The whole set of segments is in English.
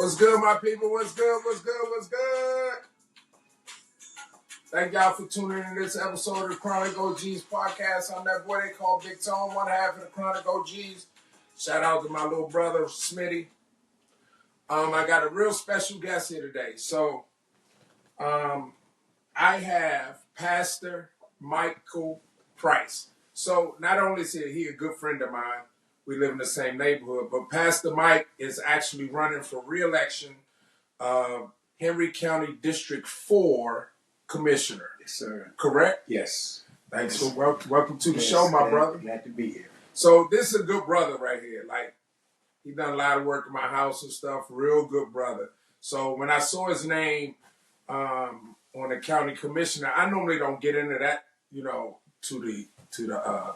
What's good, my people? What's good? What's good? What's good? Thank y'all for tuning in to this episode of the Chronic OGs podcast. I'm that boy they call Big Tone, one half of the Chronic OGs. Shout out to my little brother, Smitty. I got a real special guest here today. So, I have Pastor Michael Price. So, not only is he a good friend of mine, we live in the same neighborhood, but Pastor Mike is actually running for re-election Henry County District 4 Commissioner. Yes, sir. Correct? Yes. Thanks for welcome to the show, my brother. Glad to be here. So this is a good brother right here. Like, he done a lot of work in my house and stuff. Real good brother. So when I saw his name on the county commissioner, I normally don't get into that, to the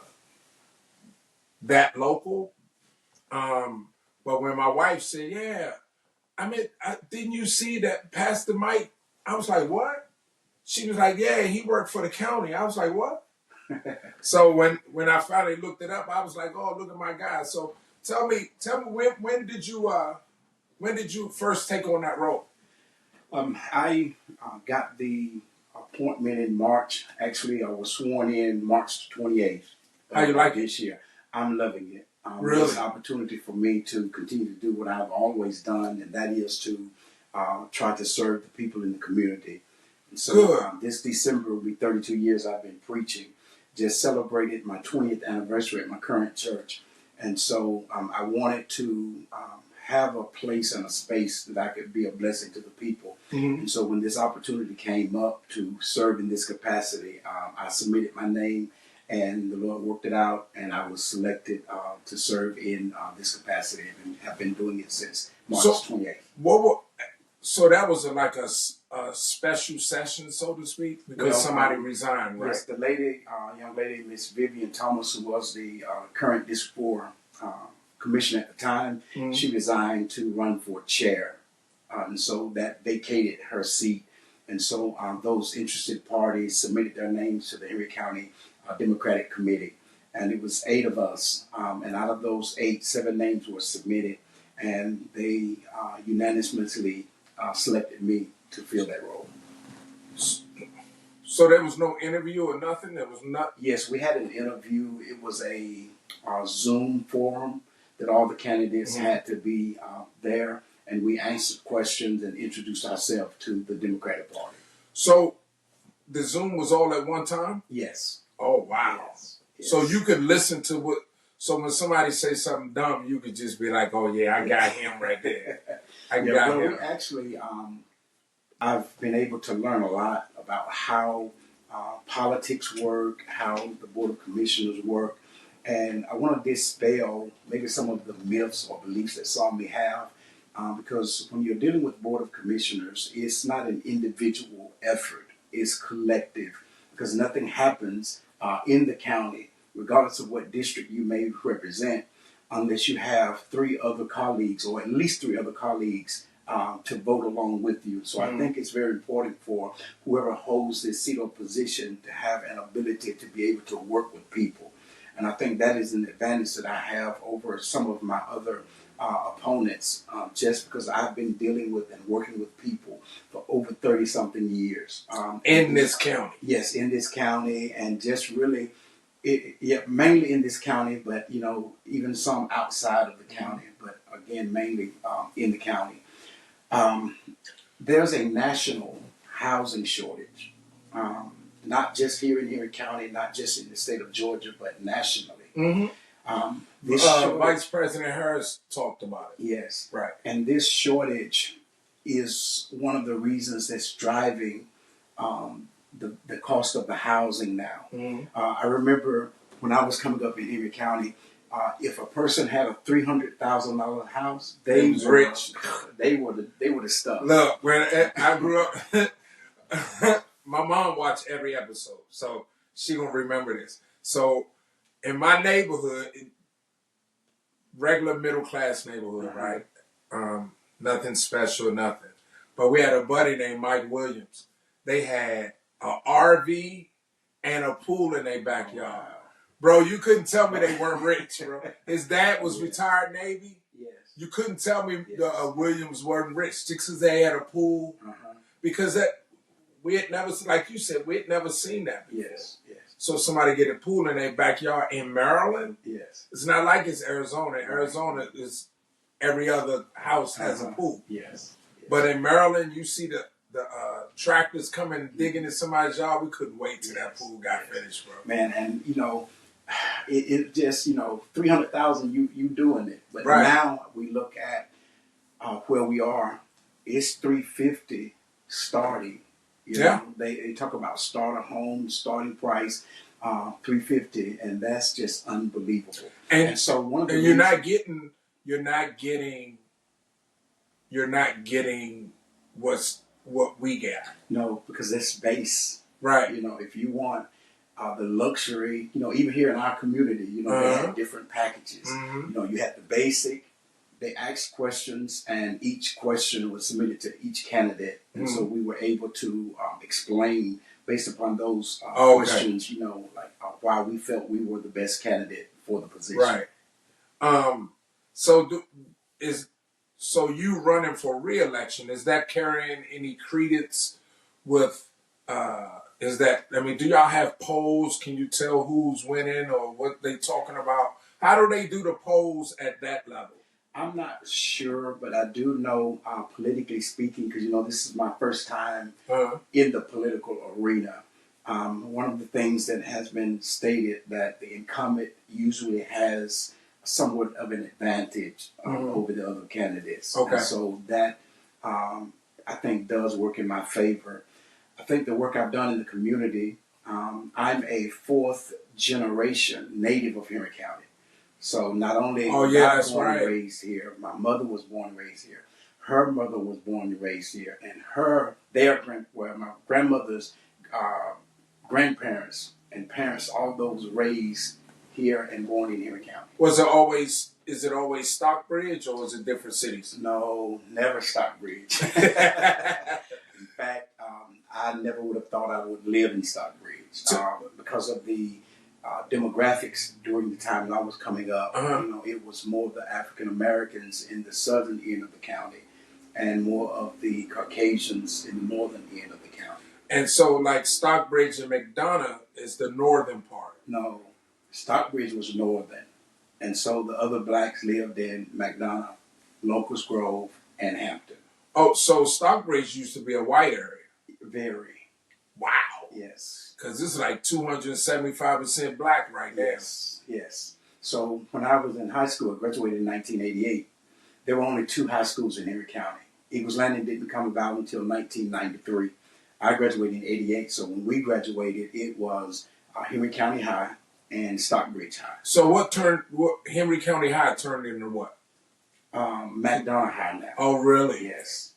that local. But when my wife said, "Yeah, didn't you see that Pastor Mike?" I was like, "What?" She was like, "Yeah, he worked for the county." I was like, "What?" So when I finally looked it up, I was like, "Oh, look at my guy." So tell me, when did you first take on that role? I got the appointment in March. Actually, I was sworn in March 28th. How you like it this year? I'm loving it. Really? It's an opportunity for me to continue to do what I've always done, and that is to try to serve the people in the community. And so this December will be 32 years I've been preaching. Just celebrated my 20th anniversary at my current church. And so I wanted to have a place and a space that I could be a blessing to the people. Mm-hmm. And so when this opportunity came up to serve in this capacity, I submitted my name, and the Lord worked it out, and I was selected to serve in this capacity, and have been doing it since March 28th. So that was like a special session, so to speak, because somebody resigned, right? Yes, the lady, young lady, Miss Vivian Thomas, who was the current District 4 commissioner at the time, she resigned to run for chair. And so that vacated her seat. And so those interested parties submitted their names to the Henry County Democratic Committee. And it was 8 of us. And out of those 8, 7 names were submitted. And they unanimously selected me to fill that role. So there was no interview or nothing? There was not. Yes, we had an interview. It was a Zoom forum that all the candidates had to be there, and we answered questions and introduced ourselves to the Democratic Party. So the Zoom was all at one time? Yes. Oh, wow. Yes. So you could listen to what. So when somebody says something dumb, you could just be like, "Oh yeah, I got him right there. I got him." Actually, I've been able to learn a lot about how politics work, how the Board of Commissioners work, and I want to dispel maybe some of the myths or beliefs that some may have, because when you're dealing with Board of Commissioners, it's not an individual effort; it's collective, because nothing happens in the county, regardless of what district you may represent, unless you have 3 other colleagues, or at least 3 other colleagues, to vote along with you. So I think it's very important for whoever holds this seat or position to have an ability to be able to work with people. And I think that is an advantage that I have over some of my other opponents, just because I've been dealing with and working with people for over 30-something years. In this county? Yes, in this county, and just really, mainly in this county, but even some outside of the county, but again, mainly in the county. There's a national housing shortage, not just here in Henry County, not just in the state of Georgia, but nationally. Vice President Harris talked about it. Yes. Right. And this shortage is one of the reasons that's driving the cost of the housing now. I remember when I was coming up in Henry County, if a person had a $300,000 house, they was rich. They were the stuff. Look, when I grew up, my mom watched every episode, so she gonna remember this. So in my neighborhood, regular middle class neighborhood, right? Nothing special, nothing. But we had a buddy named Mike Williams. They had an RV and a pool in their backyard. Bro, you couldn't tell me they weren't rich, bro. His dad was retired Navy. Yes. You couldn't tell me Yes. the Williams weren't rich just because they had a pool. Because we had never, like you said, we had never seen that before. Yes. Yes. So somebody get a pool in their backyard in Maryland. Yes. It's not like it's Arizona. Arizona is every other house has a pool. Yes. But in Maryland, you see the tractors coming digging in somebody's yard. We couldn't wait till that pool got finished, bro. Man, and it just 300,000 you doing it, but now we look at where we are. It's 350 starting. You know, they talk about starter home starting price 350, and that's just unbelievable. And so one of the you're not getting what we get. No, because that's base. Right. If you want the luxury, even here in our community, they have different packages. You had the basic. They asked questions, and each question was submitted to each candidate, and so we were able to explain based upon those questions, why we felt we were the best candidate for the position. Right. So you running for re-election, is that carrying any credence with? Do y'all have polls? Can you tell who's winning or what they talking about? How do they do the polls at that level? I'm not sure, but I do know, politically speaking, because this is my first time in the political arena. One of the things that has been stated that the incumbent usually has somewhat of an advantage over the other candidates. Okay. And so that I think does work in my favor. I think the work I've done in the community, I'm a fourth generation native of Henry County. So not only was I born and raised here, my mother was born and raised here. Her mother was born and raised here, and my grandmother's grandparents and parents, all those raised here and born in Henry County. Is it always Stockbridge or is it different cities? No, never Stockbridge. In fact, I never would have thought I would live in Stockbridge because of the demographics during the time I was coming up. It was more of the African Americans in the southern end of the county and more of the Caucasians in the northern end of the county. And so like Stockbridge and McDonough is the northern part. No, Stockbridge was northern. And so the other blacks lived in McDonough, Locust Grove, and Hampton. Oh, so Stockbridge used to be a white area. Very. Wow. Yes. Because this is like 275% black right now. Yes. So when I was in high school, I graduated in 1988, there were only 2 high schools in Henry County. Eagles Landing didn't come about until 1993. I graduated in 88, so when we graduated, it was Henry County High and Stockbridge High. So what Henry County High turned into what? McDonough High now. Oh, really? Yes.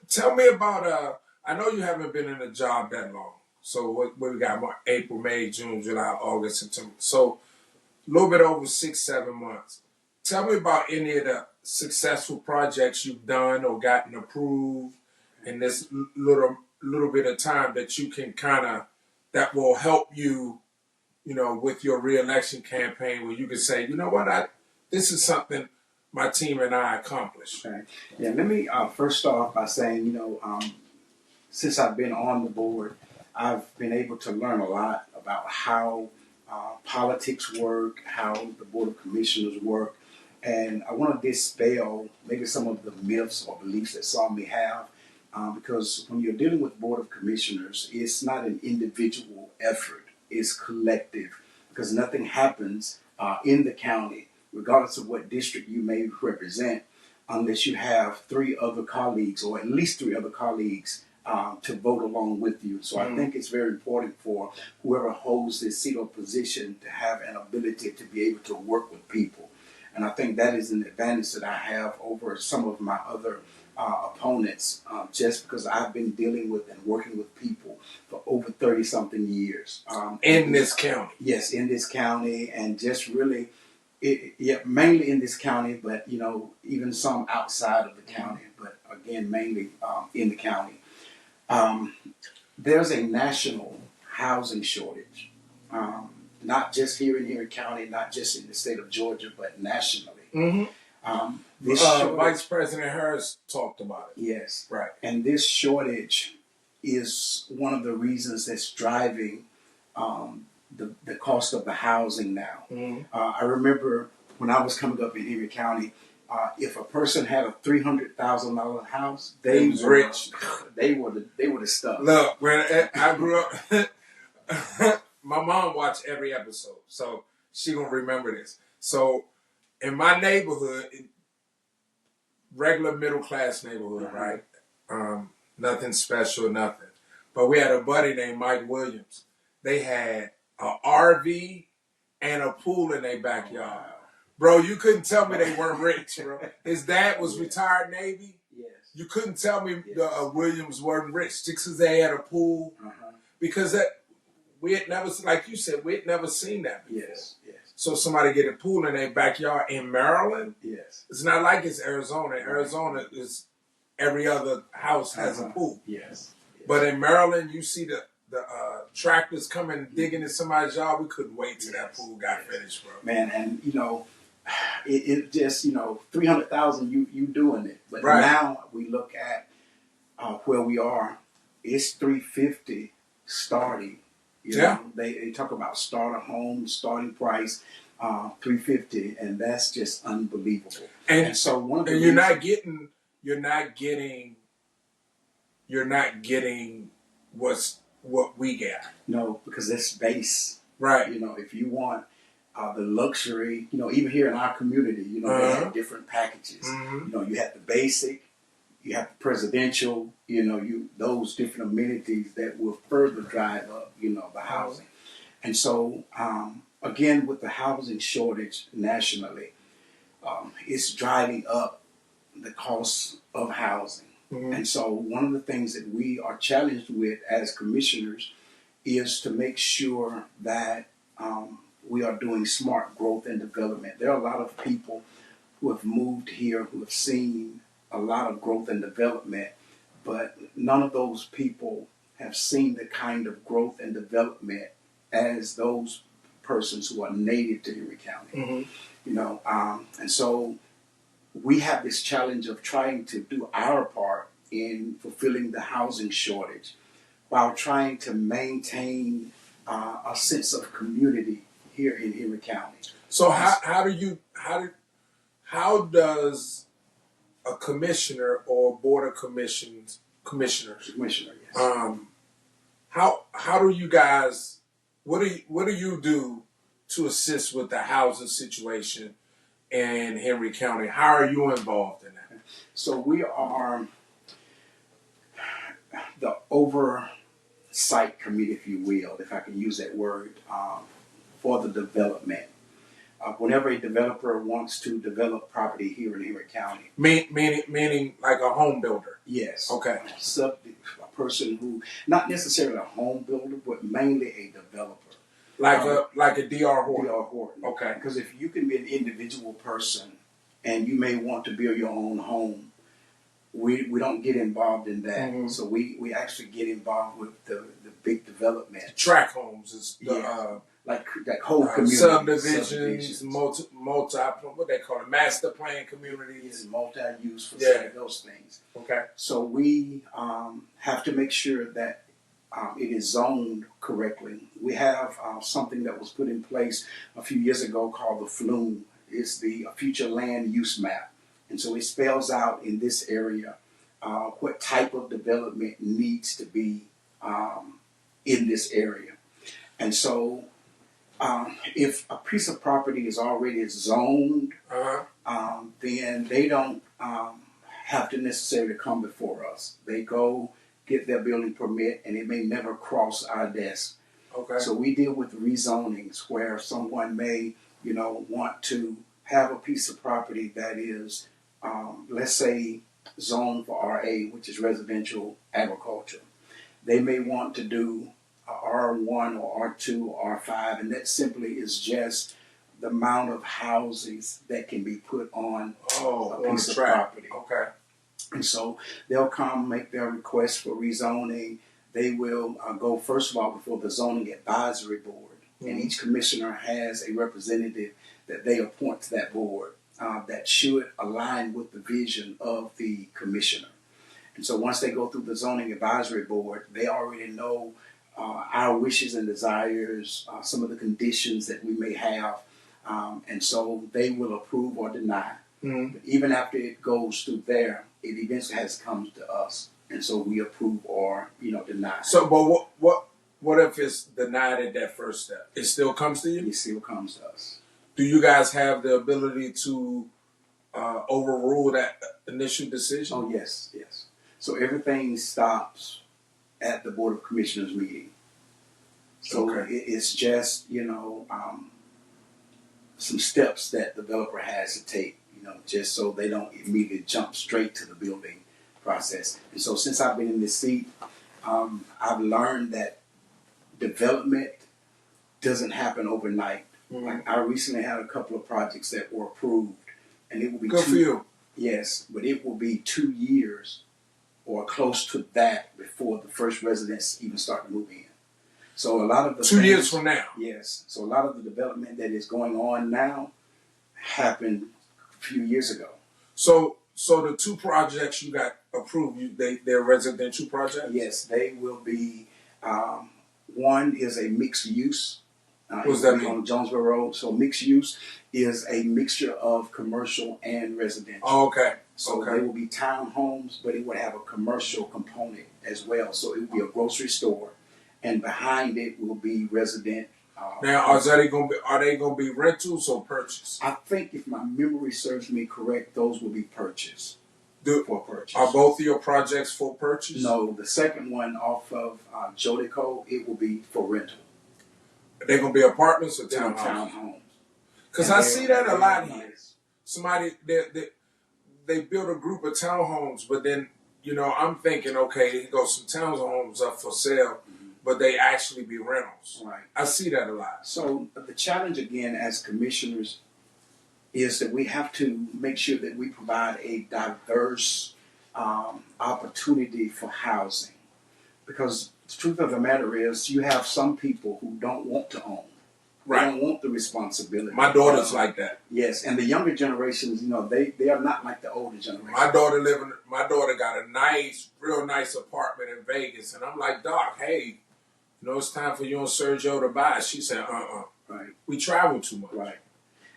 Tell me about, I know you haven't been in a job that long. So what we got? April, May, June, July, August, September. So a little bit over 6-7 months. Tell me about any of the successful projects you've done or gotten approved in this little bit of time that you can that will help you, with your re-election campaign, where you can say, you know what, this is something my team and I accomplished. Okay. Yeah. Let me first start off by saying, since I've been on the board, I've been able to learn a lot about how politics work, how the Board of Commissioners work, and I want to dispel maybe some of the myths or beliefs that some may have, because when you're dealing with Board of Commissioners, it's not an individual effort, it's collective, because nothing happens in the county, regardless of what district you may represent, unless you have 3 other colleagues, or at least 3 other colleagues, to vote along with you. So I think it's very important for whoever holds this seat or position to have an ability to be able to work with people. And I think that is an advantage that I have over some of my other opponents, just because I've been dealing with and working with people for over 30-something years. In this county? Yes, in this county, and just really, mainly in this county, but even some outside of the county, but again, mainly in the county. There's a national housing shortage, not just here in Henry County, not just in the state of Georgia, but nationally. This Vice President Harris talked about it. yes, Right. and this shortage is one of the reasons that's driving the cost of the housing now. Mm-hmm. I remember when I was coming up in Erie County, if a person had a $300,000 house, they was were rich. They were the stuff. Look, when I grew up, my mom watched every episode, so she gonna remember this. So in my neighborhood, regular middle class neighborhood, right? Nothing special, nothing. But we had a buddy named Mike Williams. They had an RV and a pool in their backyard. Bro, you couldn't tell me they weren't rich, bro. His dad was retired Navy. Yes. You couldn't tell me the Williams weren't rich just because they had a pool. Because we had never, like you said, we had never seen that before. Yes. Yes. So somebody get a pool in their backyard in Maryland. Yes. It's not like it's Arizona. Arizona is every other house has a pool. Yes. But in Maryland, you see the tractors coming digging in somebody's yard. We couldn't wait till that pool got finished, bro. Man, and it just 300,000 you doing it, but Right. now we look at where we are. It's 350 starting. They talk about starter home starting price 350, and that's just unbelievable. And so one of the and you're not getting what we get. No, because it's base. Right. If you want the luxury, even here in our community, they have different packages. Mm-hmm. You have the basic, you have the presidential, those different amenities that will further drive up, the housing. And so, again, with the housing shortage nationally, it's driving up the cost of housing. Mm-hmm. And so one of the things that we are challenged with as commissioners is to make sure that we are doing smart growth and development. There are a lot of people who have moved here who have seen a lot of growth and development, but none of those people have seen the kind of growth and development as those persons who are native to Erie County. Mm-hmm. And so we have this challenge of trying to do our part in fulfilling the housing shortage while trying to maintain a sense of community here in Erie County. So how does a commissioner or board of commissioners, yes. How do you guys, what do you do to assist with the housing situation in Henry County? How are you involved in that? So we are the oversight committee, if you will, if I can use that word, for the development. Whenever a developer wants to develop property here in Henry County. Meaning like a home builder? Yes. Okay. A person who, not necessarily a home builder, but mainly a developer. Like a D.R. Horton? D.R. Horton. Okay. Because if you can be an individual person and you may want to build your own home, we don't get involved in that. Mm-hmm. So we actually get involved with the big development. Tract homes is like whole communities. Subdivisions, multi what they call it, master plan communities. Multi-use facility, those things. Okay. So we have to make sure that it is zoned correctly. We have something that was put in place a few years ago called the FLUME. It's the Future Land Use Map. And so it spells out in this area what type of development needs to be in this area. And so if a piece of property is already zoned, then they don't have to necessarily come before us. They go get their building permit, and it may never cross our desk. Okay. So we deal with rezonings where someone may, want to have a piece of property that is, let's say, zoned for RA, which is residential agriculture. They may want to do R1 or R2 or R5, and that simply is just the amount of houses that can be put on a piece of property. Okay. And so they'll come make their request for rezoning. They will go, first of all, before the zoning advisory board. Mm-hmm. And each commissioner has a representative that they appoint to that board. that should align with the vision of the commissioner. And so once they go through the zoning advisory board, they already know our wishes and desires, some of the conditions that we may have. And so they will approve or deny. Mm-hmm. But even after it goes through there, it eventually has come to us. And so we approve or, deny. So, but what if it's denied at that first step? It still comes to you? It still comes to us. Do you guys have the ability to overrule that initial decision? Oh, yes. So everything stops at the Board of Commissioners meeting. So Okay. it's just, some steps that the developer has to take, just so they don't immediately jump straight to the building process. And so since I've been in this seat, I've learned that development doesn't happen overnight. Mm-hmm. Like I recently had a couple of projects that were approved, and it will be Good for you. Yes, but it will be 2 years or close to that before the first residents even start to move in. So a lot of the 2 years from now. Yes. So a lot of the development that is going on now happened a few years ago. So the 2 projects you got approved, they're residential projects? Yes, they will be. One is a mixed use. What does that mean? On Jonesboro Road. So mixed use is a mixture of commercial and residential. Oh, okay. So they will be townhomes, but it would have a commercial component as well. So it will be a grocery store, and behind it will be resident. Now, are they going to be rentals or purchase? I think if my memory serves me correct, those will be purchased. For purchase. Are both of your projects for purchase? No, the second one off of Jodico, it will be for rental. They're going to be apartments or They're townhomes? Because I see that a lot here. Nice. Somebody, they build a group of townhomes, but then, I'm thinking, okay, here goes some townhomes up for sale, but they actually be rentals. Right. I see that a lot. So the challenge again as commissioners is that we have to make sure that we provide a diverse opportunity for housing. Because the truth of the matter is you have some people who don't want to own. They Right. don't want the responsibility. My daughter's like that. Yes, and the younger generations, they are not like the older generation. My daughter got a real nice apartment in Vegas, and I'm like, Doc, hey, it's time for you and Sergio to buy. She said, Right. We travel too much. Right.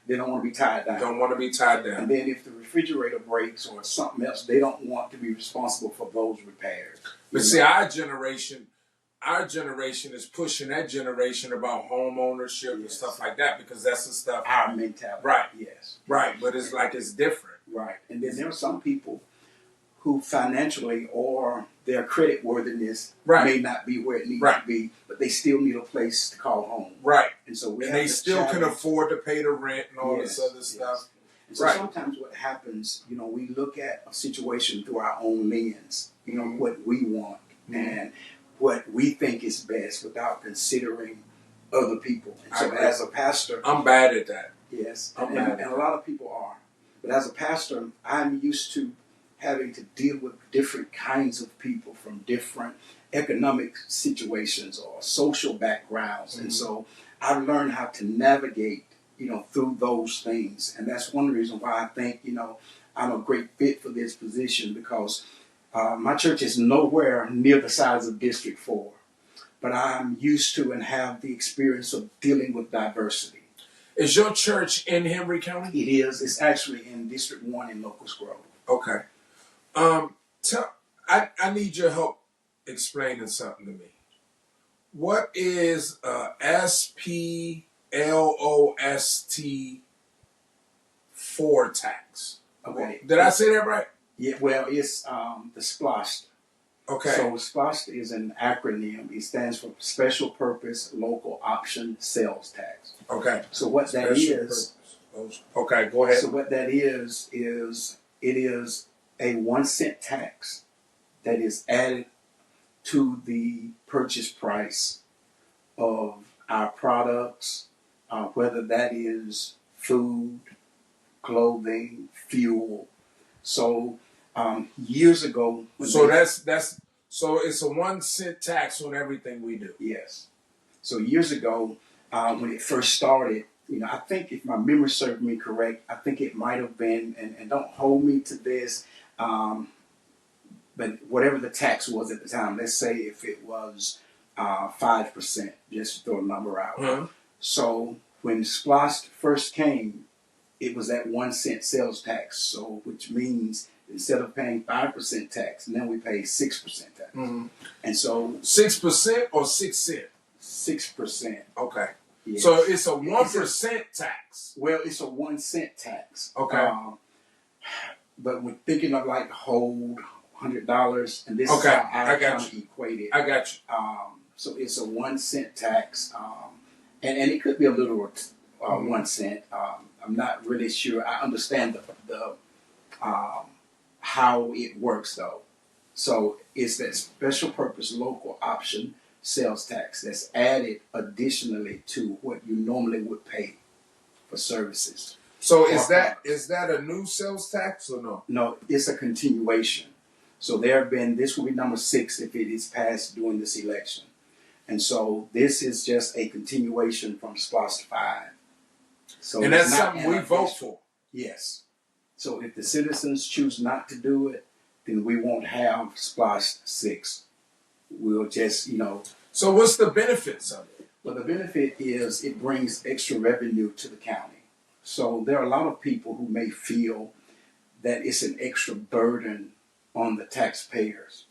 They don't want to be tied down. Don't want to be tied down. And then if the refrigerator breaks or something else, they don't want to be responsible for those repairs. But see, our generation is pushing that generation about home ownership and stuff like that, because that's the stuff. Our mentality. Right. Yes. Right. But it's like it's different. Right. And then there are some people who financially or their credit worthiness may not be where it needs to be, but they still need a place to call home. Right. And so they still can afford to pay the rent and all this other stuff. And so sometimes what happens, we look at a situation through our own lens, what we want and what we think is best without considering other people. And so as a pastor, I'm bad at that. Yes, and a lot of people are. But as a pastor, I'm used to having to deal with different kinds of people from different economic situations or social backgrounds. And so I've learned how to navigate, through those things. And that's one reason why I think, I'm a great fit for this position, because my church is nowhere near the size of District 4. But I'm used to and have the experience of dealing with diversity. Is your church in Henry County? It is. It's actually in District 1 in Locust Grove. Okay. I need your help explaining something to me. What is SPLOST 4 tax? Okay. Did I say that right? Yeah, well, it's the SPLOST. Okay. So SPLOST is an acronym. It stands for Special Purpose Local Option Sales Tax. Okay. So what that is... Okay, go ahead. So what that is it is a 1 cent tax that is added to the purchase price of our products, whether that is food, clothing, fuel. So years ago, so it's a 1 cent tax on everything we do. Yes. So years ago, when it first started, I think if my memory serves me correct, I think it might have been, and don't hold me to this, but whatever the tax was at the time, let's say if it was 5%, just to throw a number out. Uh-huh. So when SPLOST first came, it was at 1 cent sales tax. So which means instead of paying 5% tax, now we pay 6% tax. Mm-hmm. And so 6% or 6 cents? 6%. Okay. Yes. So it's a 1% tax. Well, it's a 1 cent tax. Okay. But we're thinking of like hold $100, and this Okay, is how I I got kind of equate it. I got you. So it's a 1 cent tax, and it could be a little 1 cent. I'm not really sure. I understand the how it works though. So it's that special purpose local option sales tax that's added additionally to what you normally would pay for services. So is that a new sales tax or no? No, it's a continuation. So this will be number 6 if it is passed during this election. And so this is just a continuation from SPLOST 5. So And it's that's not something we vote for. Yes. So if the citizens choose not to do it, then we won't have SPLOST 6. We'll just, So what's the benefits of it? Well, the benefit is it brings extra revenue to the county. So there are a lot of people who may feel that it's an extra burden on the taxpayers,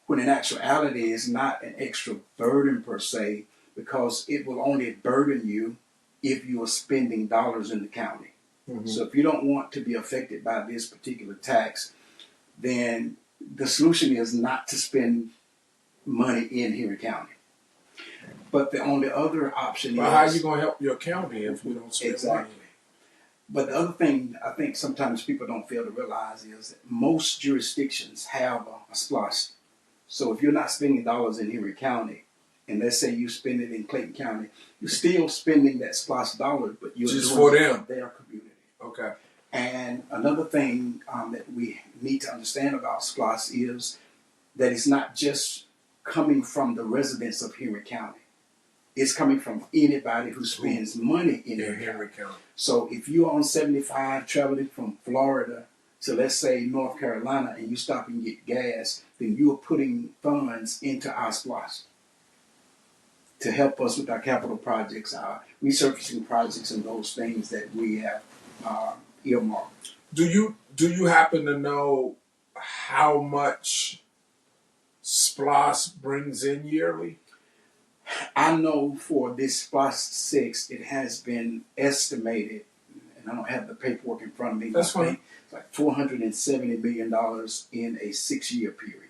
when in actuality it's not an extra burden per se, because it will only burden you if you are spending dollars in the county. Mm-hmm. So if you don't want to be affected by this particular tax, then the solution is not to spend money in Henry County. But the only other option is... how are you going to help your county if you don't spend money? But the other thing I think sometimes people don't fail to realize is that most jurisdictions have a SPLOST. So if you're not spending dollars in Henry County, and let's say you spend it in Clayton County, you're still spending that SPLOST dollar, but you're just doing for it them, for their community. Okay. And another thing that we need to understand about SPLOST is that it's not just coming from the residents of Henry County. It's coming from anybody who spends money in Henry County. So if you're on 75 traveling from Florida to, let's say, North Carolina, and you stop and get gas, then you're putting funds into our SPLOST to help us with our capital projects, our resurfacing projects, and those things that we have earmarked. Do you happen to know how much SPLOST brings in yearly? I know for this SPLOST 6, it has been estimated, and I don't have the paperwork in front of me. That's fine. It's like $470 million in a 6-year period.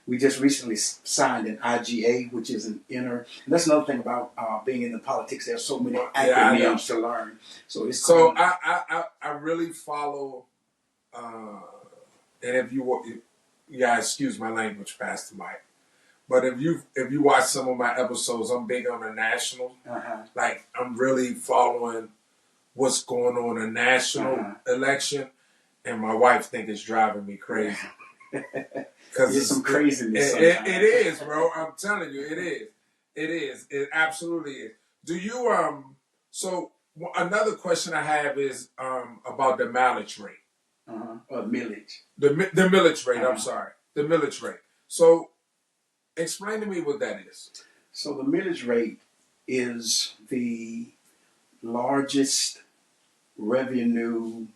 We just recently signed an IGA, which is an and that's another thing about being in the politics. There's so many acronyms to learn. So I really follow, and if you excuse my language, Pastor Mike. But if you watch some of my episodes, I'm big on the national. Uh-huh. Like, I'm really following what's going on in a national election, and my wife think it's driving me crazy. Because it's some craziness. It is, bro. I'm telling you, it is. It is. It absolutely is. Do you So another question I have is about the millage rate. Or millage. The millage rate. I'm sorry, the millage rate. So, explain to me what that is. So the millage rate is the largest revenue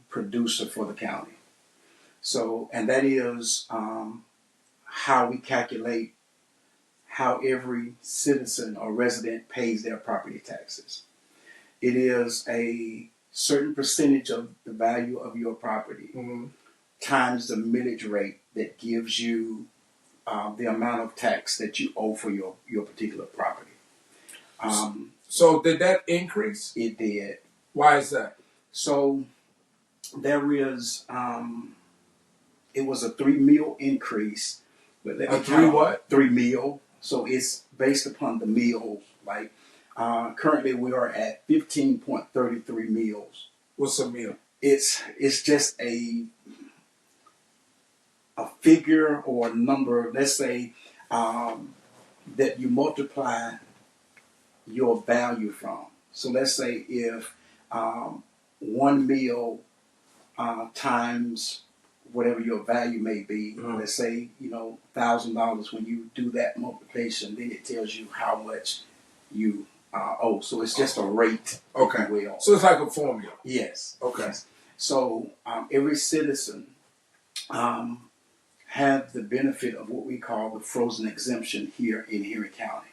producer for the county. So, and that is how we calculate how every citizen or resident pays their property taxes. It is a certain percentage of the value of your property times the millage rate that gives you the amount of tax that you owe for your particular property. So did that increase? It did. Why is that? So there is, it was a 3 meal increase. But let me three what? 3 meal. So it's based upon the meal. Like currently we are at 15.33 meals. What's a meal? It's just a figure or a number, let's say, that you multiply your value from. So let's say if one meal times whatever your value may be, let's say, $1,000, when you do that multiplication, then it tells you how much you owe. So it's just a rate. Okay. If you will. So it's like a formula. Yes. Okay. Yes. So every citizen have the benefit of what we call the frozen exemption here in Henry County.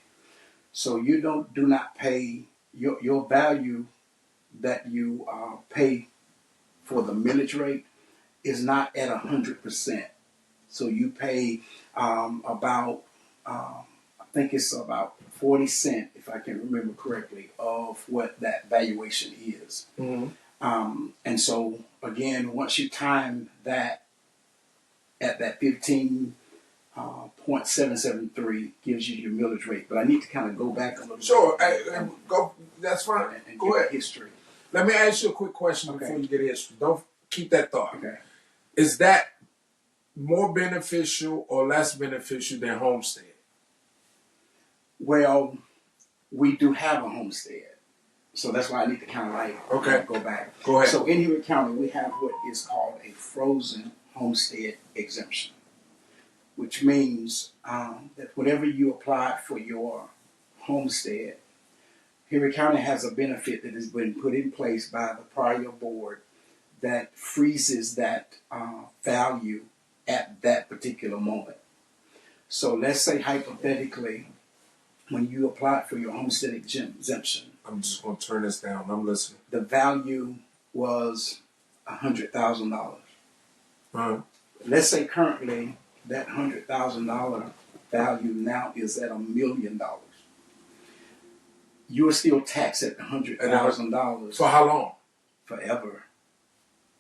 So you do not pay your value that you pay for the millage rate is not at 100%. So you pay about I think it's about 40 cents, if I can remember correctly, of what that valuation is. And so again, once you time that at that 15.773 gives you your millage rate. But I need to kind of go back a little Sure. bit. Go. That's fine. And Go ahead. History. Let me ask you a quick question Okay. before you get history. Don't keep that thought. Okay. Is that more beneficial or less beneficial than homestead? Well, we do have a homestead. So that's why I need to kind of go back. Go ahead. So in Henry County, we have what is called a frozen homestead exemption, which means that whatever you apply for your homestead, Henry County has a benefit that has been put in place by the prior board that freezes that value at that particular moment. So let's say hypothetically, when you applied for your homestead exemption, I'm just going to turn this down. I'm listening. the value was $100,000. Let's say currently that $100,000 value now is at $1 million. You are still taxed at $100,000 For how long? forever.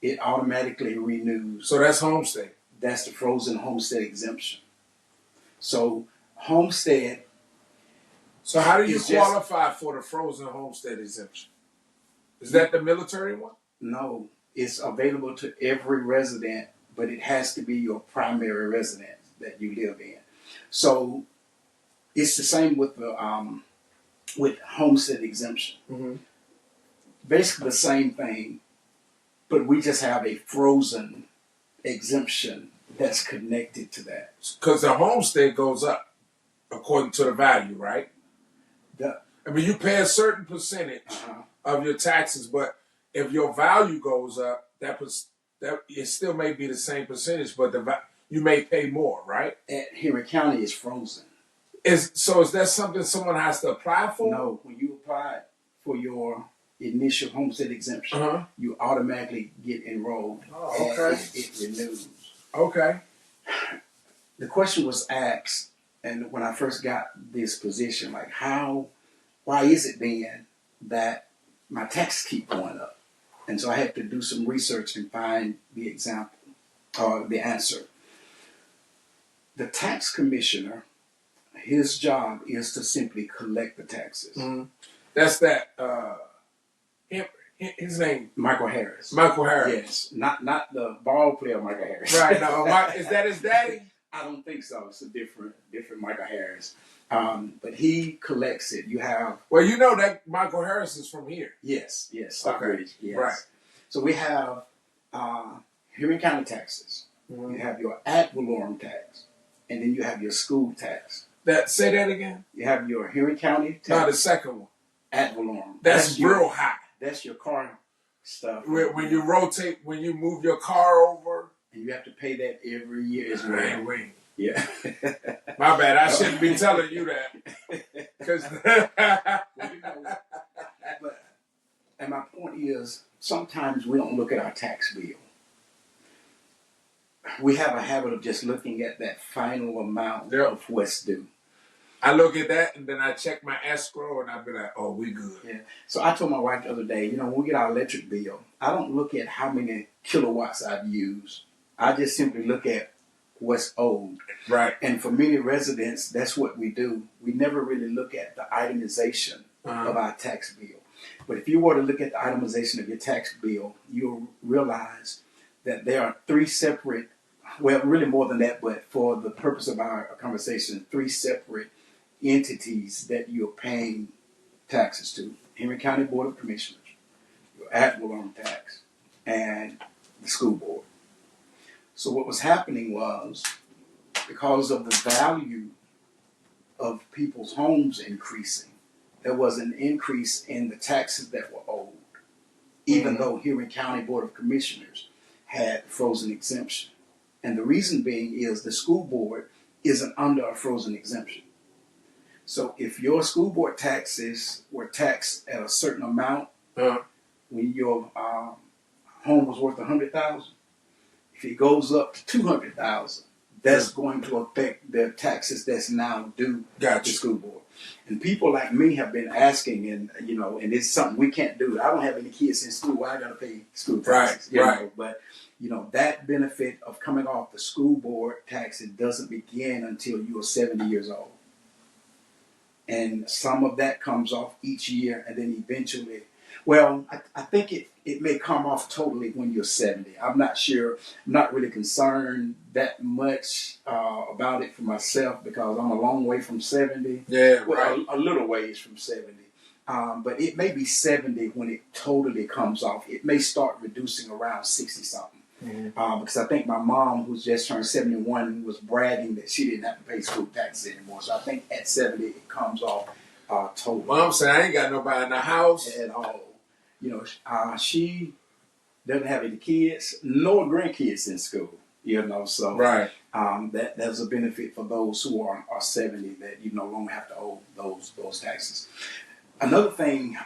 It automatically renews. So that's homestead. That's the frozen homestead exemption. So homestead. So how do you It's just- qualify for the frozen homestead exemption? Is that the military one? No, it's available to every resident, but it has to be your primary residence that you live in. So it's the same with the with homestead exemption. Basically the same thing, but we just have a frozen exemption that's connected to that. Because the homestead goes up according to the value, right? I mean, you pay a certain percentage of your taxes, but if your value goes up, that it still may be the same percentage, but you may pay more, right? At Henry County is frozen. Is that something someone has to apply for? No, when you apply for your initial homestead exemption, you automatically get enrolled. Oh, okay. And it renews. Okay. The question was asked, and when I first got this position, like why is it then that my taxes keep going up? And so I had to do some research and find the example or the answer. The tax commissioner, his job is to simply collect the taxes. That's that. His name, Michael Harris. Michael Harris. Yes, not the ball player Michael Harris. Right. No, is that his daddy? I don't think so. It's a different Michael Harris. But he collects it. You have Well, you know that Michael Harris is from here. yes, Stockbridge, yes. Right. So we have Henry County taxes. You have your ad valorem tax, and then you have your school tax. Say that again. You have your Henry County tax. No, the second one. Ad valorem. That's real high. That's your car stuff. When you rotate, when you move your car over. And you have to pay that every year as well. Wait. Yeah. My bad. I shouldn't be telling you that. Because and my point is, sometimes we don't look at our tax bill. We have a habit of just looking at that final amount of what's due. I look at that and then I check my escrow and I be like, oh, we good. Yeah. So I told my wife the other day, when we get our electric bill, I don't look at how many kilowatts I've used. I just simply look at what's owed. Right. And for many residents, that's what we do. We never really look at the itemization of our tax bill. But if you were to look at the itemization of your tax bill, you'll realize that there are three separate, well, really more than that, but for the purpose of our conversation, three separate entities that you're paying taxes to. Henry County Board of Commissioners, your ad valorem tax, and the school board. So what was happening was, because of the value of people's homes increasing, there was an increase in the taxes that were owed, even though Henry County Board of Commissioners had frozen exemption. And the reason being is the school board isn't under a frozen exemption. So if your school board taxes were taxed at a certain amount when your home was worth $100,000, if it goes up to $200,000, that's going to affect the taxes that's now due to the school board. And people like me have been asking, and and it's something we can't do. I don't have any kids in school. I got to pay school taxes, right. But that benefit of coming off the school board taxes doesn't begin until you are 70 years old. And some of that comes off each year, and then eventually, well, I think it may come off totally when you're 70. I'm not sure. I'm not really concerned that much about it for myself because I'm a long way from 70. Yeah, well, right. A little ways from 70. But it may be 70 when it totally comes off. It may start reducing around 60-something. Because I think my mom, who's just turned 71, was bragging that she didn't have to pay school taxes anymore. So I think at 70 it comes off totally. Mom said, I ain't got nobody in the house at all. She doesn't have any kids, nor grandkids in school. So right. That's a benefit for those who are 70 that you no longer have to owe those taxes. Another thing,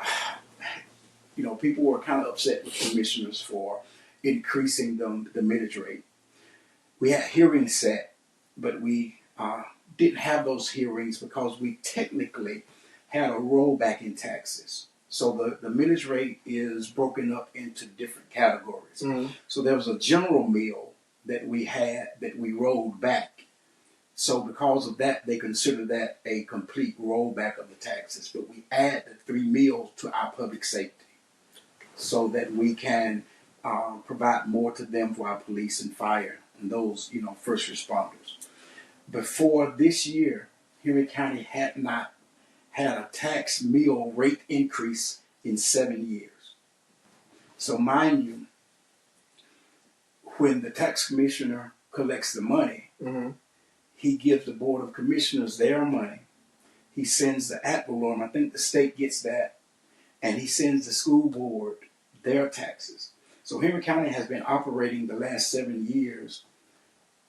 people were kind of upset with commissioners for increasing the millage rate. We had hearings set, but we didn't have those hearings because we technically had a rollback in taxes. So the millage rate is broken up into different categories. So there was a general mill that we had that we rolled back. So because of that, they consider that a complete rollback of the taxes. But we add the 3 mills to our public safety so that we can provide more to them for our police and fire and those, first responders. Before this year, Henry County had not had a tax mill rate increase in 7 years. So mind you, when the tax commissioner collects the money, he gives the Board of Commissioners their money. He sends the ad valorem. I think the state gets that. And he sends the school board their taxes. So Henry County has been operating the last 7 years,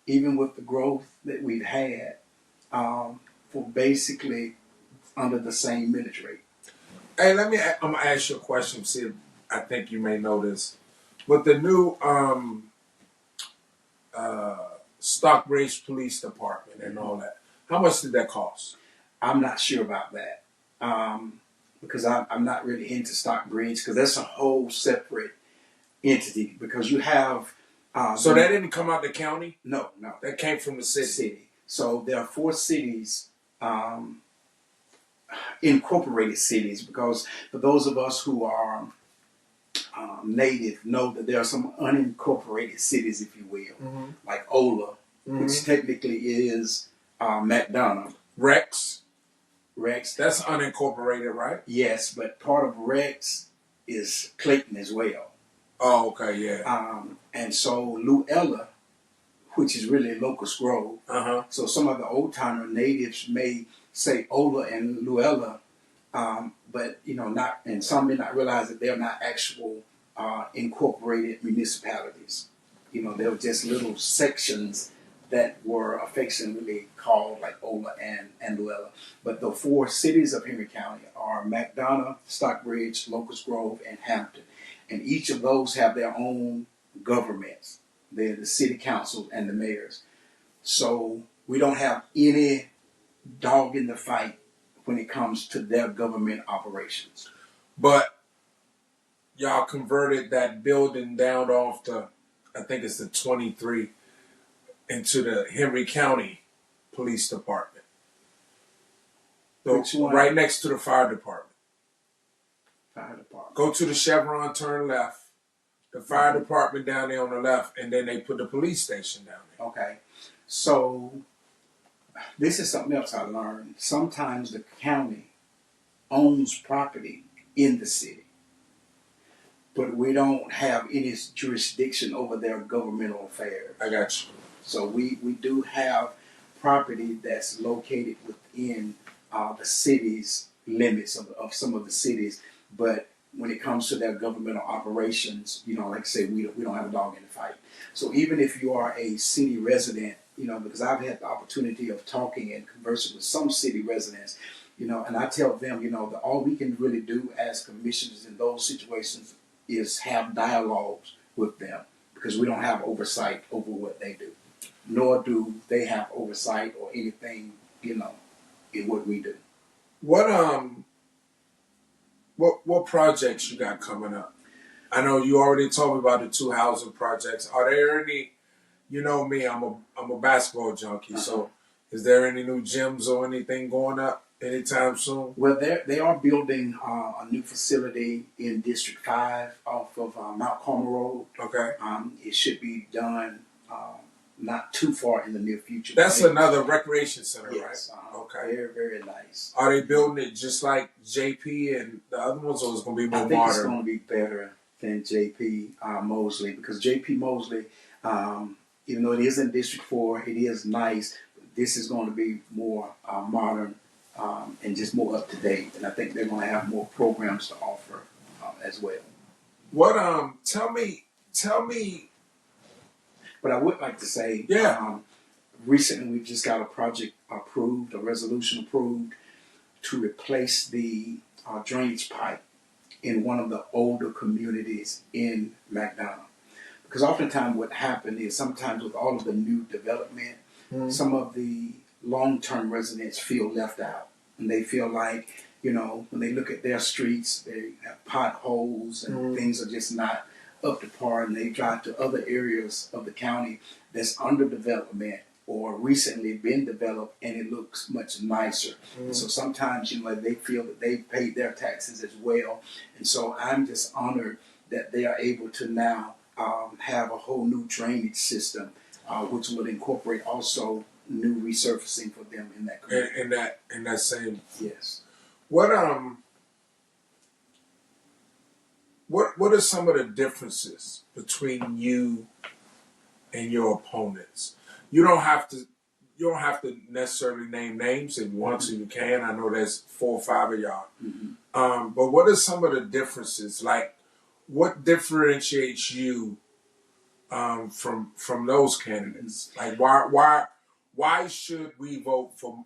even with the growth that we've had, for basically under the same millage rate. Hey, I'm going to ask you a question, see if I think you may know this. With the new Stockbridge Police Department and all that, how much did that cost? I'm not sure about that because I'm not really into Stockbridge because that's a whole separate entity because you have... so that didn't come out of the county? No. That came from the city. So there are 4 cities, incorporated cities, because for those of us who are native know that there are some unincorporated cities, if you will, like Ola, which technically is McDonough. Rex. That's unincorporated, right? Yes, but part of Rex is Clayton as well. Oh, okay, yeah. And so Luella, which is really Locust Grove. So some of the old-timer natives may say Ola and Luella, but not, and some may not realize that they're not actual incorporated municipalities. They were just little sections that were affectionately called like Ola and Luella. But the 4 cities of Henry County are McDonough, Stockbridge, Locust Grove, and Hampton. And each of those have their own governments. They're the city councils and the mayors. So we don't have any dog in the fight when it comes to their government operations. But y'all converted that building down off the, I think it's the 23, into the Henry County Police Department. Which one? Right next to the fire department. Fire department. Go to the Chevron, turn left. The fire department down there on the left, and then they put the police station down there. Okay. So this is something else I learned. Sometimes the county owns property in the city, but we don't have any jurisdiction over their governmental affairs. I got you. So we do have property that's located within the city's limits of some of the cities, but when it comes to their governmental operations, like I said, we don't have a dog in the fight. So even if you are a city resident, because I've had the opportunity of talking and conversing with some city residents, and I tell them, that all we can really do as commissioners in those situations is have dialogues with them, because we don't have oversight over what they do, nor do they have oversight or anything, in what we do. What projects you got coming up? I know you already told me about the 2 housing projects. Are there any? You know me, I'm a basketball junkie. So, is there any new gyms or anything going up anytime soon? Well, they are building a new facility in District 5 off of Mount Carmel Road. Okay. It should be done not too far in the near future. That's another recreation center, yes, right? Okay. Very, very nice. Are they building it just like JP and the other ones, or is it going to be more modern? I think it's going to be better than JP Mosley, because JP Mosley, even though it is in District 4, it is nice. This is going to be more modern and just more up to date. And I think they're going to have more programs to offer as well. What? Tell me. But I would like to say, recently we just got a project approved, a resolution approved, to replace the drainage pipe in one of the older communities in McDonough. Because oftentimes what happens is sometimes with all of the new development, some of the long-term residents feel left out. And they feel like, when they look at their streets, they have potholes and things are just not up to par, and they drive to other areas of the county that's under development or recently been developed, and it looks much nicer. And so sometimes, they feel that they paid their taxes as well. And so I'm just honored that they are able to now have a whole new drainage system, which will incorporate also new resurfacing for them in that community. In that same. Yes. What are some of the differences between you and your opponents? You don't have to necessarily name names. If you want to, you can. I know there's 4 or 5 of y'all. But what are some of the differences? Like, what differentiates you from those candidates? Like, why should we vote for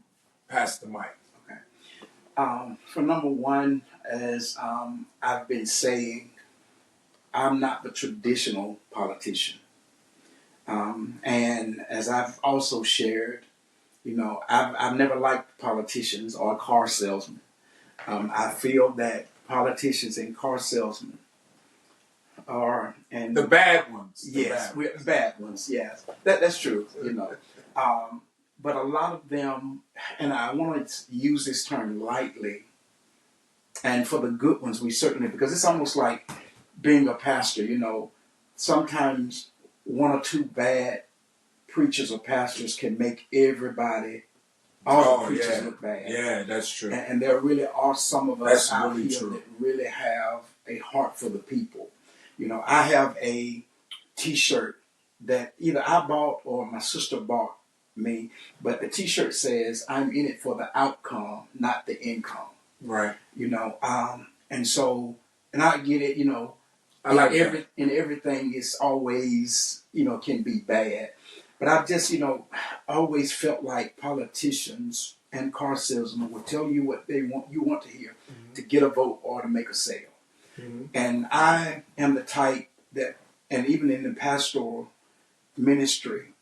Pastor Mike? Okay. For number one, as I've been saying, I'm not the traditional politician. And as I've also shared, I've never liked politicians or car salesmen. I feel that politicians and car salesmen are the bad ones. Yes, bad ones. Yes, that's true. But a lot of them, and I want to use this term lightly, and for the good ones, we certainly, because it's almost like being a pastor. Sometimes 1 or 2 bad preachers or pastors can make everybody, all the preachers look bad. Yeah, that's true. And there really are some of us out here true. that really have a heart for the people. I have a T-shirt that either I bought or my sister bought me, but the T-shirt says, "I'm in it for the outcome, not the income." Right. And so, and I get it, I like everything is always, can be bad. But I've just, always felt like politicians and car salesmen will tell you what you want to hear to get a vote or to make a sale. And I am the type that, and even in the pastoral ministry,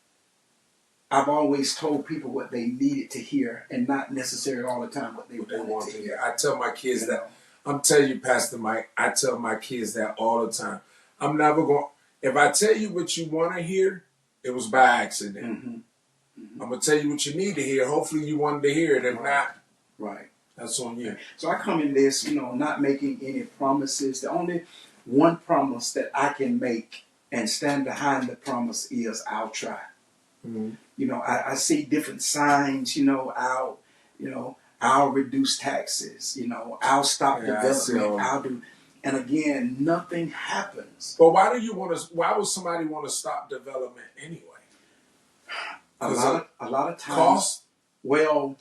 I've always told people what they needed to hear and not necessarily all the time what they wanted to hear. I tell my kids that. I'm telling you, Pastor Mike, I tell my kids that all the time. I'm never going, if I tell you what you want to hear, it was by accident. I'm going to tell you what you need to hear. Hopefully you wanted to hear it. If not, that's on you. So I come in this, not making any promises. The only one promise that I can make and stand behind the promise is I'll try. I see different signs, out. I'll reduce taxes. I'll stop Yeah, I see development. all that. I'll do, and again, nothing happens. But why do you want to? Why would somebody want to stop development anyway? A lot of times, Cost. well,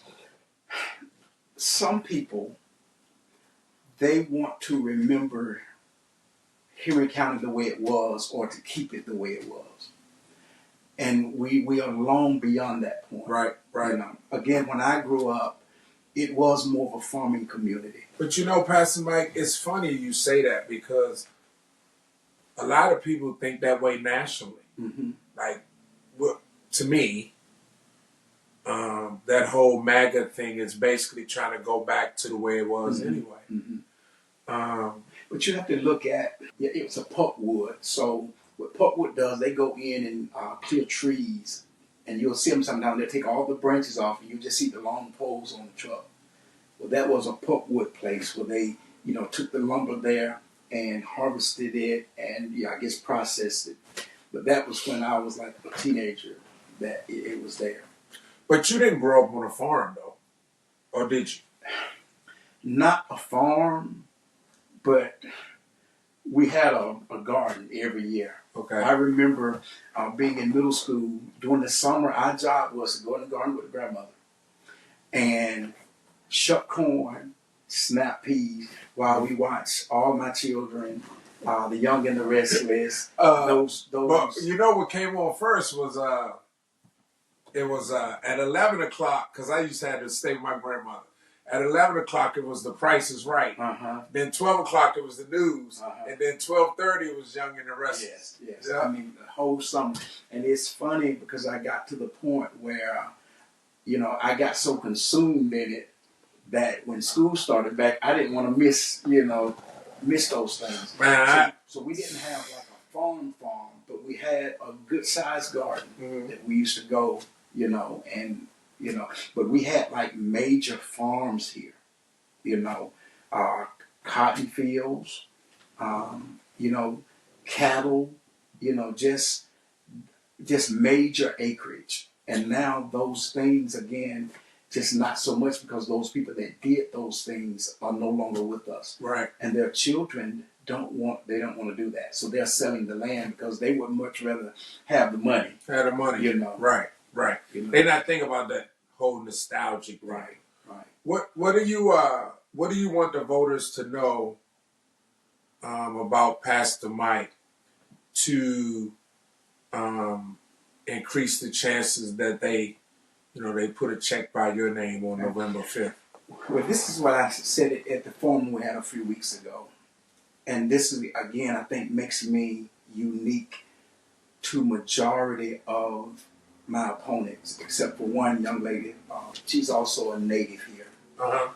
some people, they want to remember Henry County the way it was, or to keep it the way it was. And we are long beyond that point. Right. Again, when I grew up, it was more of a farming community. But Pastor Mike, it's funny you say that because a lot of people think that way nationally. Mm-hmm. Like, to me, that whole MAGA thing is basically trying to go back to the way it was anyway. Mm-hmm. But you have to look at, it's a pulpwood. So what pulpwood does, they go in and clear trees. And you'll see them sometimes, they'll take all the branches off and you just see the long poles on the truck. Well, that was a pulpwood place where they, took the lumber there and harvested it and, I guess processed it. But that was when I was like a teenager that it was there. But you didn't grow up on a farm, though, or did you? Not a farm, but we had a garden every year. Okay. I remember being in middle school. During the summer, our job was to go in the garden with grandmother and shuck corn, snap peas, while we watched all my children, The Young and the Restless. Those. But what came on first was it was at 11 o'clock, because I used to have to stay with my grandmother. At 11 o'clock, it was The Price is Right. Uh-huh. Then 12 o'clock, it was the news. Uh-huh. And then 12:30, it was Young and the Restless. Yes. Yeah. I mean, the whole summer. And it's funny because I got to the point where, I got so consumed in it that when school started back, I didn't want to miss those things. Man, so we didn't have like a farm, but we had a good sized garden that we used to go, but we had like major farms here, cotton fields, cattle, just major acreage. And now those things, again, just not so much, because those people that did those things are no longer with us. right. And their children don't want to do that. So they're selling the land because they would much rather have the money. Have the money. Right. They're not thinking about that whole nostalgic thing. Right. What do you want the voters to know about Pastor Mike to increase the chances that they put a check by your name on November 5th? Well, this is what I said at the forum we had a few weeks ago. And this is, again, I think makes me unique to majority of my opponents, except for one young lady. She's also a native here. Uh-huh.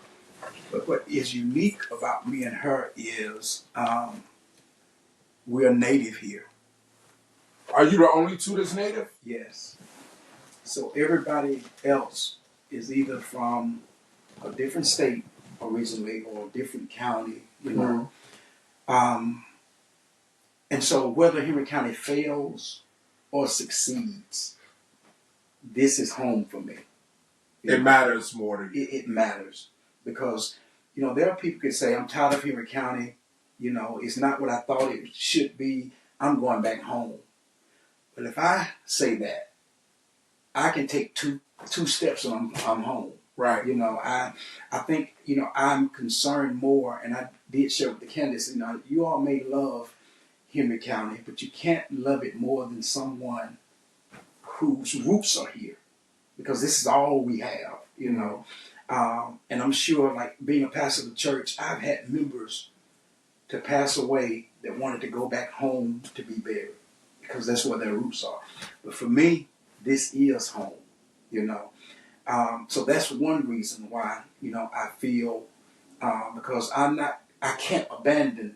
But what is unique about me and her is we're native here. Are you the only two that's native? Yes. So everybody else is either from a different state originally or a different county, And so whether Henry County fails or succeeds, this is home for me. It matters more to you. It matters because, there are people who can say, I'm tired of Henry County. It's not what I thought it should be. I'm going back home. But if I say that, I can take two steps and I'm home. Right. I think, I'm concerned more, and I did share with the candidates, you all may love Henry County, but you can't love it more than someone whose roots are here, because this is all we have, and I'm sure, like being a pastor of the church, I've had members to pass away that wanted to go back home to be buried, because that's where their roots are. But for me, this is home, so that's one reason why, I feel, because I can't abandon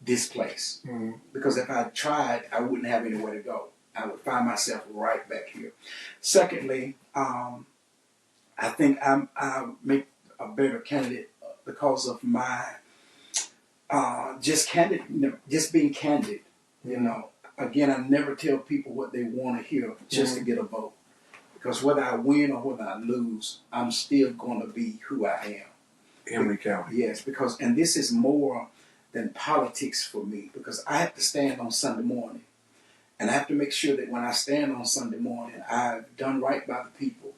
this place. Mm-hmm. Because if I tried, I wouldn't have anywhere to go. I would find myself right back here. Secondly, I think I make a better candidate because of my just being candid. Again, I never tell people what they want to hear just to get a vote. Because whether I win or whether I lose, I'm still going to be who I am. Henry County. Yes, and this is more than politics for me, because I have to stand on Sunday morning. And I have to make sure that when I stand on Sunday morning, I've done right by the people.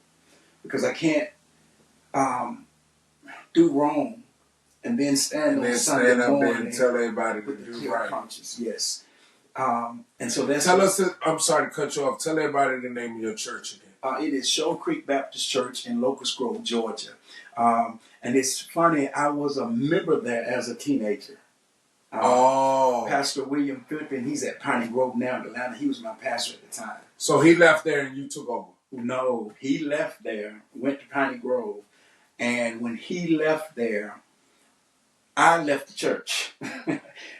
Because I can't do wrong and then stand on Sunday morning and tell everybody to with the do clear right. conscience. Yes. And so that's... I'm sorry to cut you off. Tell everybody the name of your church again. It is Shoal Creek Baptist Church in Locust Grove, Georgia. And it's funny, I was a member there as a teenager. Pastor William Philippine, he's at Piney Grove now in Atlanta. He was my pastor at the time. So he left there and you took over? No, he left there, went to Piney Grove. And when he left there, I left the church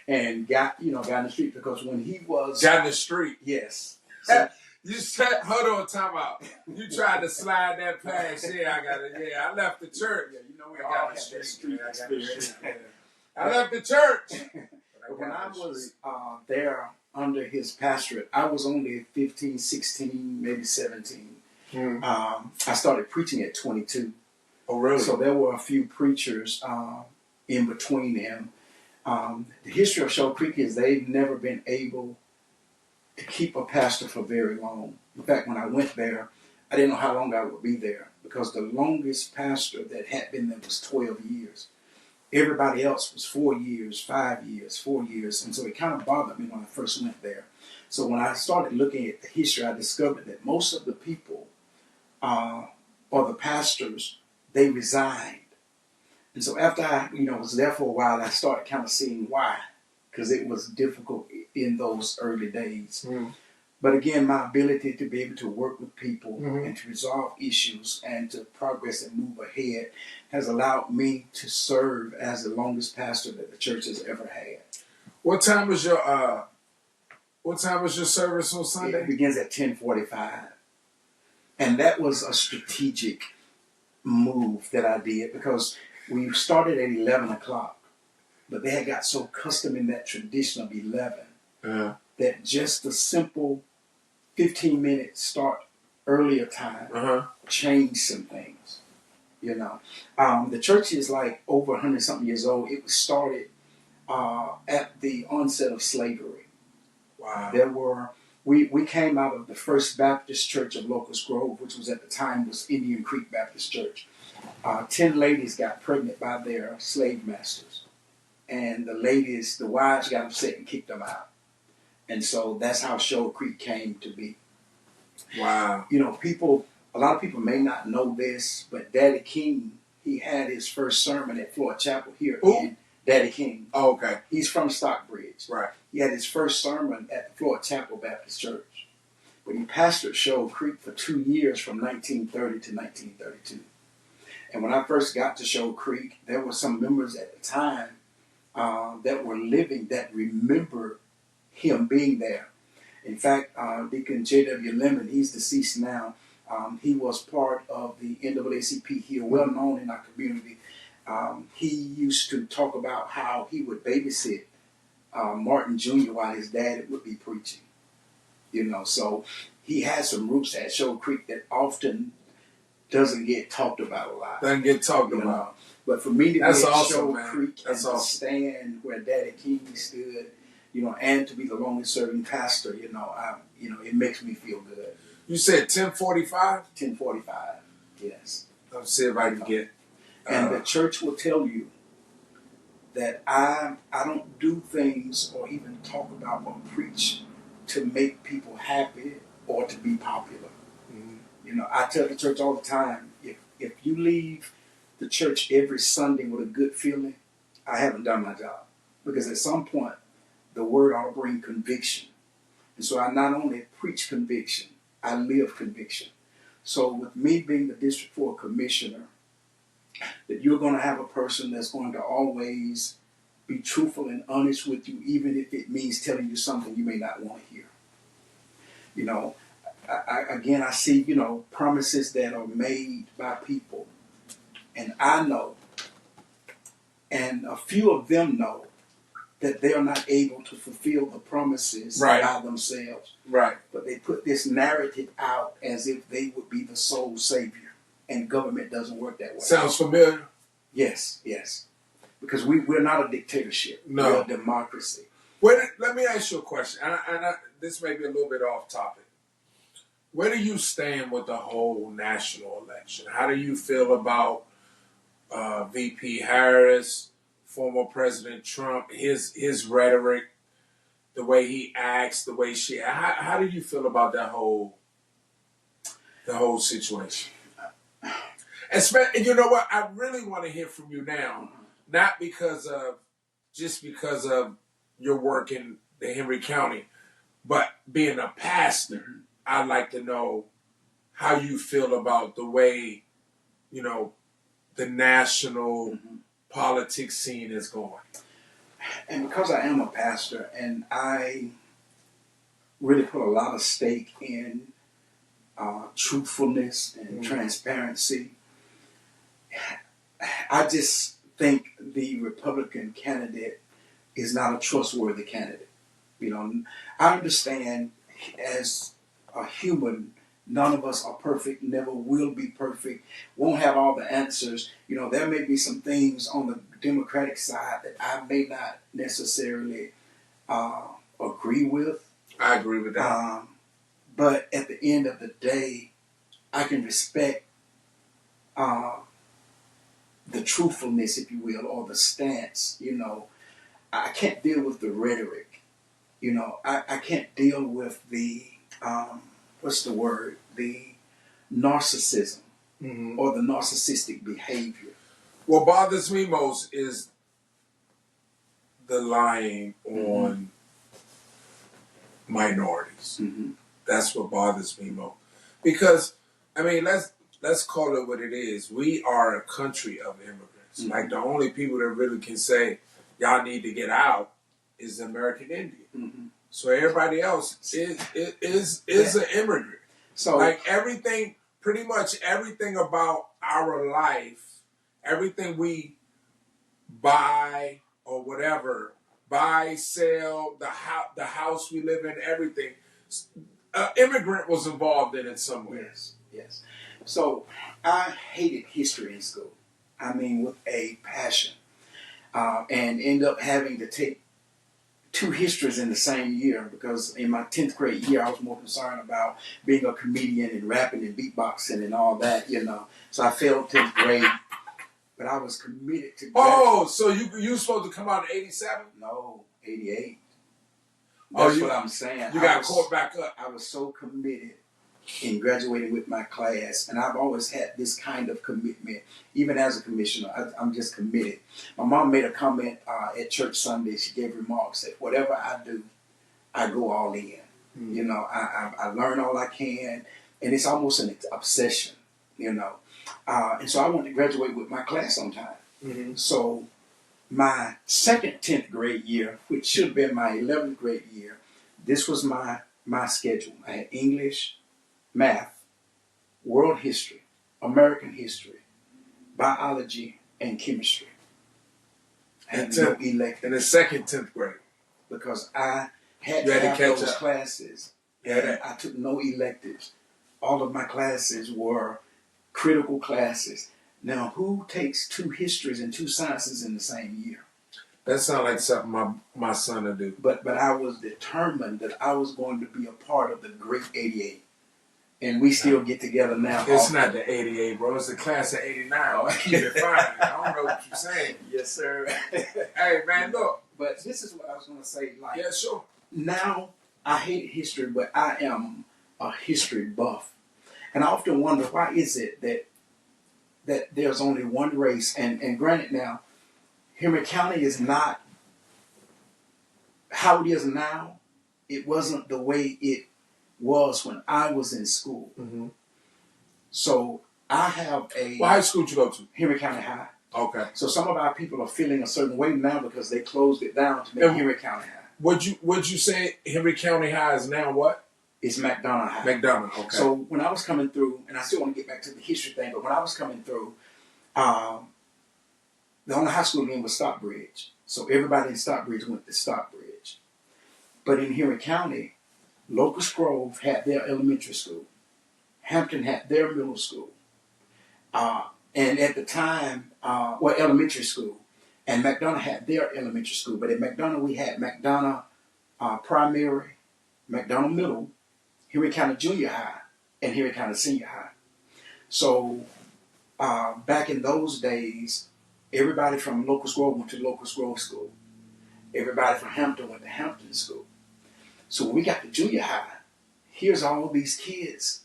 and got in the street, because when he was... Got in the street? Yes. So, you said, hold on, time out. You tried to slide that past. I left the church. Yeah, we all had that street experience. I left the church. But when I was there under his pastorate, I was only 15, 16, maybe 17. I started preaching at 22. Oh, really? So there were a few preachers in between them. The history of Shoal Creek is they've never been able to keep a pastor for very long. In fact, when I went there, I didn't know how long I would be there, because the longest pastor that had been there was 12 years. Everybody else was 4 years, 5 years, 4 years. And so it kind of bothered me when I first went there. So when I started looking at the history, I discovered that most of the people, or the pastors, they resigned. And so after I was there for a while, I started kind of seeing why, because it was difficult in those early days. But again, my ability to be able to work with people and to resolve issues and to progress and move ahead has allowed me to serve as the longest pastor that the church has ever had. What time was your service on Sunday? It begins at 10:45. And that was a strategic move that I did, because we started at 11 o'clock. But they had got so accustomed in that tradition of 11 that just the simple 15-minute start earlier time changed some things. The church is like over 100-something years old. It was started at the onset of slavery. Wow. We came out of the First Baptist Church of Locust Grove, which was at the time was Indian Creek Baptist Church. 10 ladies got pregnant by their slave masters. And the wives got upset and kicked them out. And so that's how Shoal Creek came to be. Wow. A lot of people may not know this, but Daddy King, he had his first sermon at Floyd Chapel here in Daddy King. Oh, okay. He's from Stockbridge. Right. He had his first sermon at the Floyd Chapel Baptist Church. But he pastored Shoal Creek for 2 years from 1930 to 1932. And when I first got to Shoal Creek, there were some members at the time that were living that remember him being there. In fact, Deacon J.W. Lemon, he's deceased now. He was part of the NAACP here, well known in our community. He used to talk about how he would babysit Martin Jr. while his dad would be preaching. So he has some roots at Shoal Creek that often doesn't get talked about a lot. Doesn't get talked about. But for me to be at Shoal man. Creek and to stand where Daddy King stood, and to be the longest serving pastor, it makes me feel good. You said 10:45? 10:45, yes. Let's see if I can get. And the church will tell you that I don't do things or even talk about or preach to make people happy or to be popular. I tell the church all the time, if you leave the church every Sunday with a good feeling, I haven't done my job. Because at some point, the word ought to bring conviction. And so I not only preach conviction, I live conviction. So with me being the District 4 Commissioner, that you're going to have a person that's going to always be truthful and honest with you, even if it means telling you something you may not want to hear. I see, promises that are made by people. And I know, and a few of them know, that they are not able to fulfill the promises Right. by themselves. Right. But they put this narrative out as if they would be the sole savior. And government doesn't work that way. Sounds familiar? Yes, yes. Because we're not a dictatorship. No. We're a democracy. Let me ask you a question. This may be a little bit off topic. Where do you stand with the whole national election? How do you feel about VP Harris, former President Trump, his rhetoric, the way he acts, the way she? How do you feel about the whole situation? And you know what? I really want to hear from you now, not because of your work in the Henry County, but being a pastor. I'd like to know how you feel about the way, the national politics scene is going. And because I am a pastor and I really put a lot of stake in truthfulness and transparency, I just think the Republican candidate is not a trustworthy candidate. I understand as a human, none of us are perfect, never will be perfect, won't have all the answers. There may be some things on the Democratic side that I may not necessarily agree with. I agree with that. But at the end of the day, I can respect the truthfulness, if you will, or the stance. I can't deal with the rhetoric. I can't deal with the the narcissism or the narcissistic behavior. What bothers me most is the lying on minorities. That's what bothers me most. Because, let's call it what it is. We are a country of immigrants. Like, the only people that really can say, y'all need to get out is the American Indian. So everybody else is an immigrant. So like pretty much everything about our life, everything we buy or whatever, sell, the house we live in, everything, immigrant was involved in it somewhere. Yes. So I hated history in school. With a passion. And end up having to take 2 histories in the same year, because in my 10th grade year, I was more concerned about being a comedian and rapping and beatboxing and all that, So I failed 10th grade, but I was committed to graduate. Oh, so you supposed to come out in 87? No, 88. That's what I'm saying. You got caught back up. I was so committed in graduating with my class, and I've always had this kind of commitment. Even as a commissioner, I'm just committed. My mom made a comment at church Sunday. She gave remarks that whatever I do, I go all in. I learn all I can, and it's almost an obsession. And so I wanted to graduate with my class on time. So my second 10th grade year, which should have been my 11th grade year, this was my schedule. I had English, math, world history, American history, biology, and chemistry. I had no elective. In the second 10th grade. Because I had to have those classes. And I took no electives. All of my classes were critical classes. Now, who takes 2 histories and 2 sciences in the same year? That sounds like something my son would do. But I was determined that I was going to be a part of the great 88. And we still get together now. It's not the 88, bro. It's the class of 89. I keep it fine. I don't know what you're saying. Yes, sir. Hey, man, look. But this is what I was going to say. Yeah, sure. Now, I hate history, but I am a history buff. And I often wonder, why is it that there's only one race? And granted now, Henry County is not how it is now. It wasn't the way it was when I was in school. So I have What high school did you go to? Henry County High. Okay. So some of our people are feeling a certain way now because they closed it down to make Henry County High. Would you say Henry County High is now what? It's McDonough High. McDonough, okay. So when I was coming through, and I still want to get back to the history thing, but when I was coming through, the only high school name was Stockbridge. So everybody in Stockbridge went to Stockbridge. But in Henry County, Locust Grove had their elementary school. Hampton had their middle school. And at the time, elementary school. And McDonough had their elementary school. But at McDonough, we had McDonough Primary, McDonough Middle, Henry County Junior High, and Henry County Senior High. So back in those days, everybody from Locust Grove went to Locust Grove School. Everybody from Hampton went to Hampton School. So when we got to junior high, here's all these kids.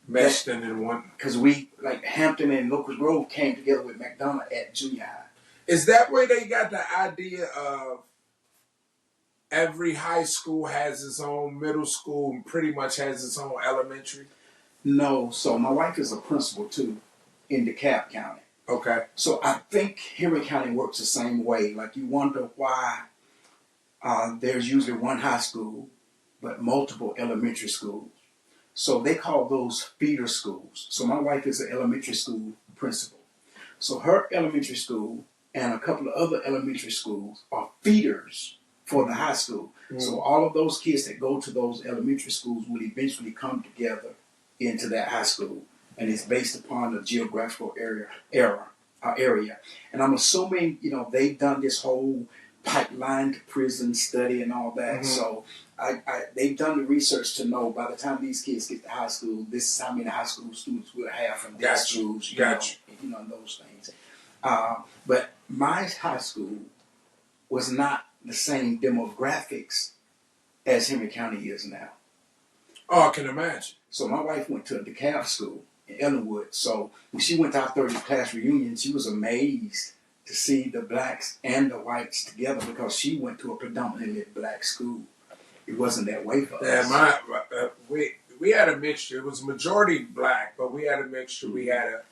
Meshed in one. Because we, like Hampton and Locust Grove came together with McDonough at junior high. Is that where they got the idea of every high school has its own middle school and pretty much has its own elementary? No. So my wife is a principal too in DeKalb County. Okay. So I think Henry County works the same way. Like you wonder why there's usually one high school, but multiple elementary schools. So they call those feeder schools. So my wife is an elementary school principal. So her elementary school and a couple of other elementary schools are feeders for the high school. Mm. So all of those kids that go to those elementary schools will eventually come together into that high school. And it's based upon the geographical area. And I'm assuming, they've done this whole pipeline to prison study and all that. Mm-hmm. So they've done the research to know by the time these kids get to high school, this is how many high school students we'll have from their schools, and those things. But my high school was not the same demographics as Henry County is now. Oh, I can imagine. So my wife went to a DeKalb school in Ellenwood. So when she went to our 30th class reunion, she was amazed to see the blacks and the whites together because she went to a predominantly black school. It wasn't that way for us. We had a mixture. It was majority black, but we had a mixture. We had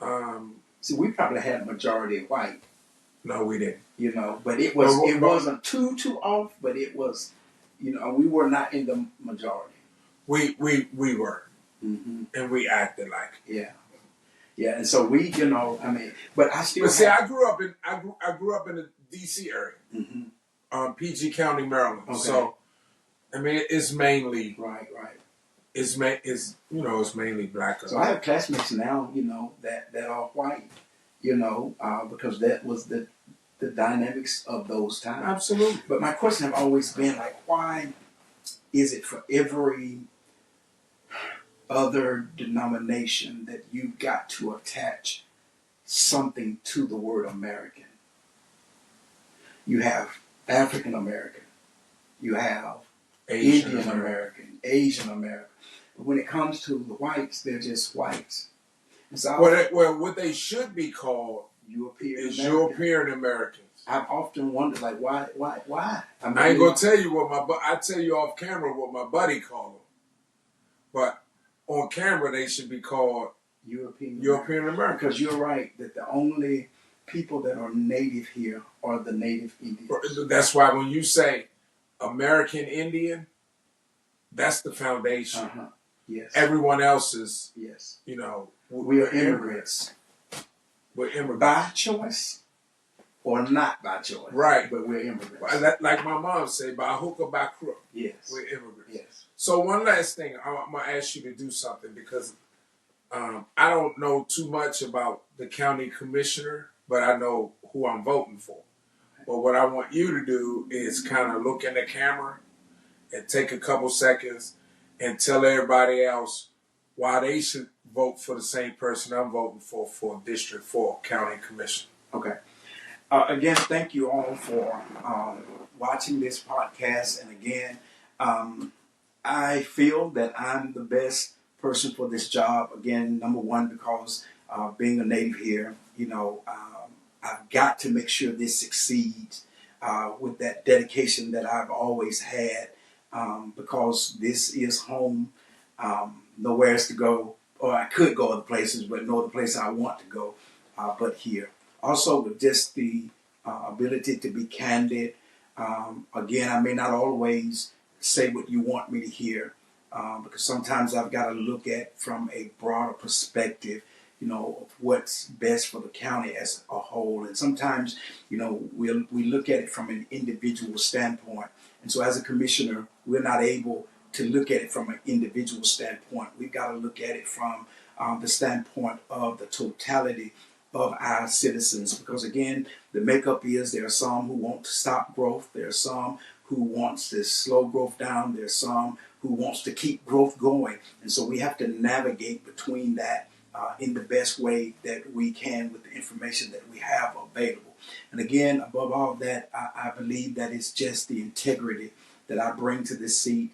a... See, we probably had a majority white. No, we didn't. But it wasn't too off, but it was, we were not in the majority. We were. Mm-hmm. And we acted like it. Yeah. Yeah, and so we, but I still. But see, I grew up in the D.C. area, mm-hmm. PG County, Maryland. Okay. So, it's mainly right. It's mainly black. So I have classmates now, that are white, because that was the dynamics of those times. Absolutely. But my question have always been like, why is it for every other denomination that you've got to attach something to the word American? You have African American, you have Indian American, Asian American. But when it comes to the whites, they're just whites. And so what they should be called European Americans. I've often wondered, like, why? I ain't gonna tell you I tell you off camera what my buddy called them, but on camera they should be called European American. Because you're right that the only people that are native here are the native Indians. That's why when you say American Indian, that's the foundation. Uh-huh. Yes. Everyone else is, yes. We are immigrants. We're immigrants. By choice or not by choice. Right. But we're immigrants. Like my mom said, by hook or by crook. Yes. We're immigrants. Yes. So one last thing, I'm going to ask you to do something because I don't know too much about the county commissioner, but I know who I'm voting for. But what I want you to do is kind of look in the camera and take a couple seconds and tell everybody else why they should vote for the same person I'm voting for District 4 County Commission. Okay. Again, thank you all for watching this podcast. And again, I feel that I'm the best person for this job. Again, number one, because being a native here, I've got to make sure this succeeds with that dedication that I've always had, because this is home. Nowhere else to go, or I could go other places, but no other place I want to go but here. Also, with just the ability to be candid. Again, I may not always say what you want me to hear, because sometimes I've got to look at from a broader perspective of what's best for the county as a whole. And sometimes, we look at it from an individual standpoint. And so as a commissioner, we're not able to look at it from an individual standpoint. We've got to look at it from the standpoint of the totality of our citizens. Because again, the makeup is there are some who want to stop growth. There are some who wants to slow growth down. There's some who wants to keep growth going. And so we have to navigate between that in the best way that we can with the information that we have available. And again, above all that, I believe that it's just the integrity that I bring to this seat.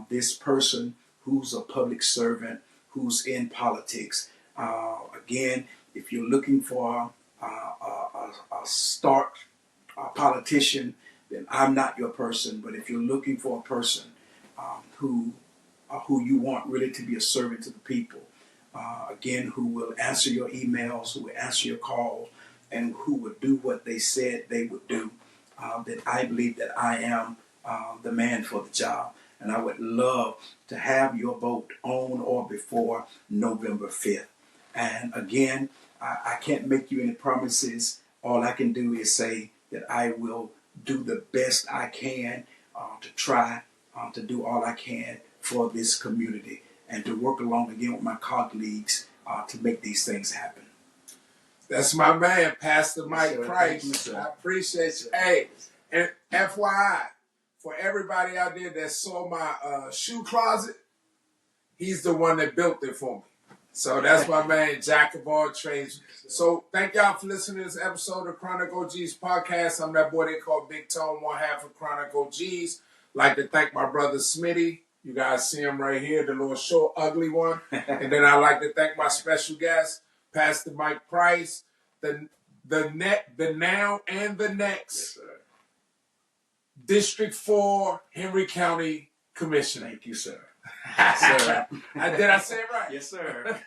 This person who's a public servant, who's in politics. Again, if you're looking for a stark politician, then I'm not your person. But if you're looking for a person who you want really to be a servant to the people, again, who will answer your emails, who will answer your calls, and who would do what they said they would do, then I believe that I am the man for the job. And I would love to have your vote on or before November 5th. And again, I can't make you any promises. All I can do is say that I will do the best I can to try to do all I can for this community and to work along again with my colleagues to make these things happen. That's my man, Pastor Mike Sir, Price. you, I appreciate you. Hey, and FYI, for everybody out there that saw my shoe closet, he's the one that built it for me. So that's my man, Jack of all trades. So thank y'all for listening to this episode of Chronic OG's podcast. I'm that boy they call Big Tone, one half of Chronic OG's. Like to thank my brother Smitty. You guys see him right here, the little short, ugly one. And then I'd like to thank my special guest, Pastor Mike Price, the now and the next District 4 Henry County Commissioner. Thank you, sir. Sir. Did I say it right? Yes, sir.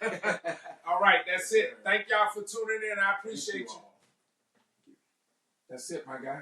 All right, that's it. Thank y'all for tuning in. I appreciate you. That's it, my guy.